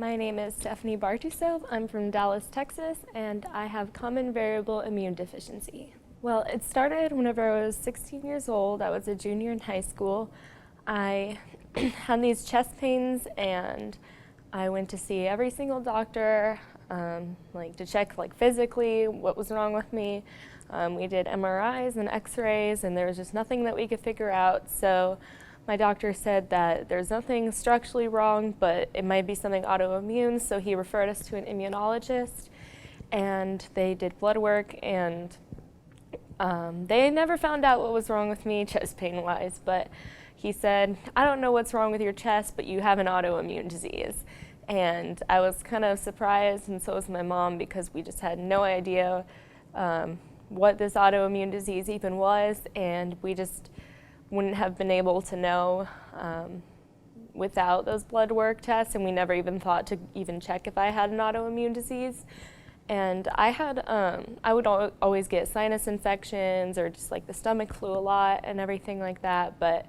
My name is Stephanie Bartusov. I'm from Dallas, Texas, and I have common variable immune deficiency. Well, it started whenever I was 16 years old. I was a junior in high school. I had these chest pains, and I went to see every single doctor, to check physically what was wrong with me. We did MRIs and X-rays, and there was just nothing that we could figure out. So my doctor said that there's nothing structurally wrong, but it might be something autoimmune. So he referred us to an immunologist, and they did blood work, and they never found out what was wrong with me chest pain-wise, but he said, I don't know what's wrong with your chest, but you have an autoimmune disease. And I was kind of surprised, and so was my mom, because we just had no idea what this autoimmune disease even was, and we just wouldn't have been able to know without those blood work tests, and we never even thought to even check if I had an autoimmune disease. And I would always get sinus infections or just the stomach flu a lot and everything like that, but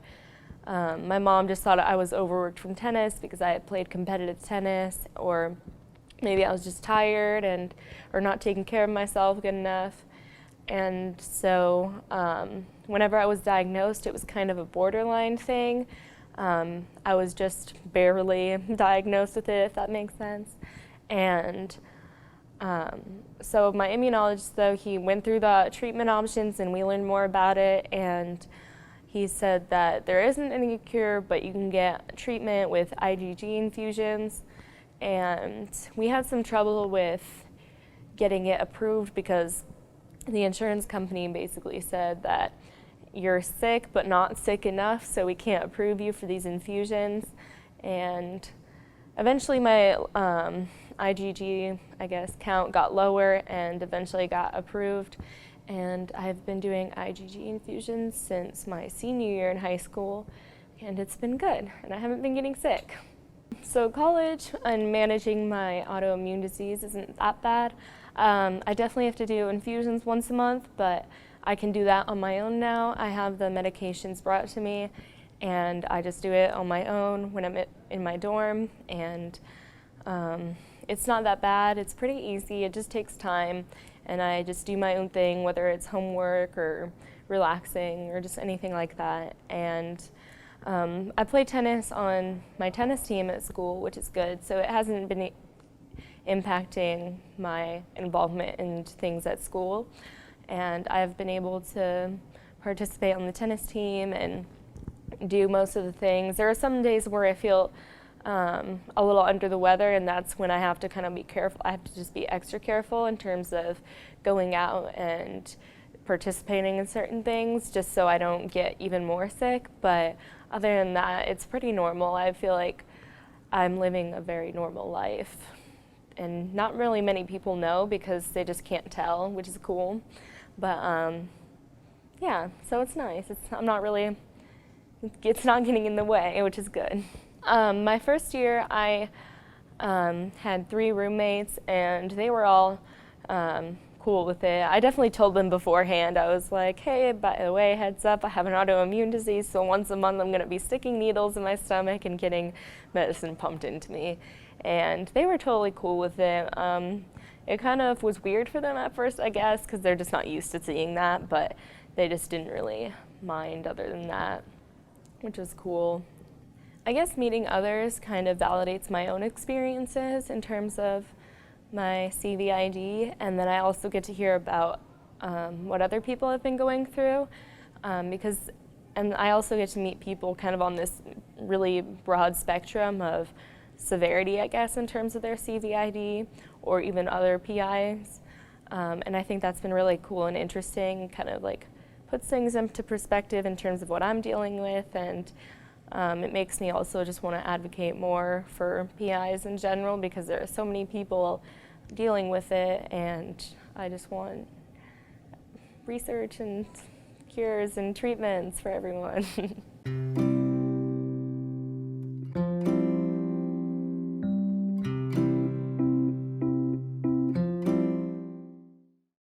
my mom just thought I was overworked from tennis because I had played competitive tennis, or maybe I was just tired or not taking care of myself good enough. And so whenever I was diagnosed, it was kind of a borderline thing. I was just barely diagnosed with it, if that makes sense. And so my immunologist, though, he went through the treatment options, and we learned more about it, and he said that there isn't any cure, but you can get treatment with IgG infusions. And we had some trouble with getting it approved because the insurance company basically said that you're sick but not sick enough, so we can't approve you for these infusions. And eventually my IgG, count got lower and eventually got approved. And I've been doing IgG infusions since my senior year in high school, and it's been good, and I haven't been getting sick. So college and managing my autoimmune disease isn't that bad. I definitely have to do infusions once a month, but I can do that on my own now. I have the medications brought to me, and I just do it on my own when I'm in my dorm, and it's not that bad. It's pretty easy. It just takes time, and I just do my own thing, whether it's homework or relaxing or just anything like that. And I play tennis on my tennis team at school, which is good, so it hasn't been impacting my involvement in things at school. And I've been able to participate on the tennis team and do most of the things. There are some days where I feel a little under the weather, and that's when I have to kind of be careful. I have to just be extra careful in terms of going out and participating in certain things, just so I don't get even more sick. But other than that, it's pretty normal. I feel like I'm living a very normal life, and not really many people know because they just can't tell, which is cool. But yeah, so it's nice. It's not getting in the way, which is good. My first year, I had 3 roommates, and they were all cool with it. I definitely told them beforehand. I was like, hey, by the way, heads up, I have an autoimmune disease, so once a month I'm going to be sticking needles in my stomach and getting medicine pumped into me. And they were totally cool with it. It kind of was weird for them at first, I guess, because they're just not used to seeing that, but they just didn't really mind other than that, which was cool. I guess meeting others kind of validates my own experiences in terms of my CVID, and then I also get to hear about what other people have been going through, and I also get to meet people kind of on this really broad spectrum of severity, I guess, in terms of their CVID or even other PIs, and I think that's been really cool and interesting, kind of puts things into perspective in terms of what I'm dealing with, and it makes me also just want to advocate more for PIs in general, because there are so many people dealing with it, and I just want research and cures and treatments for everyone.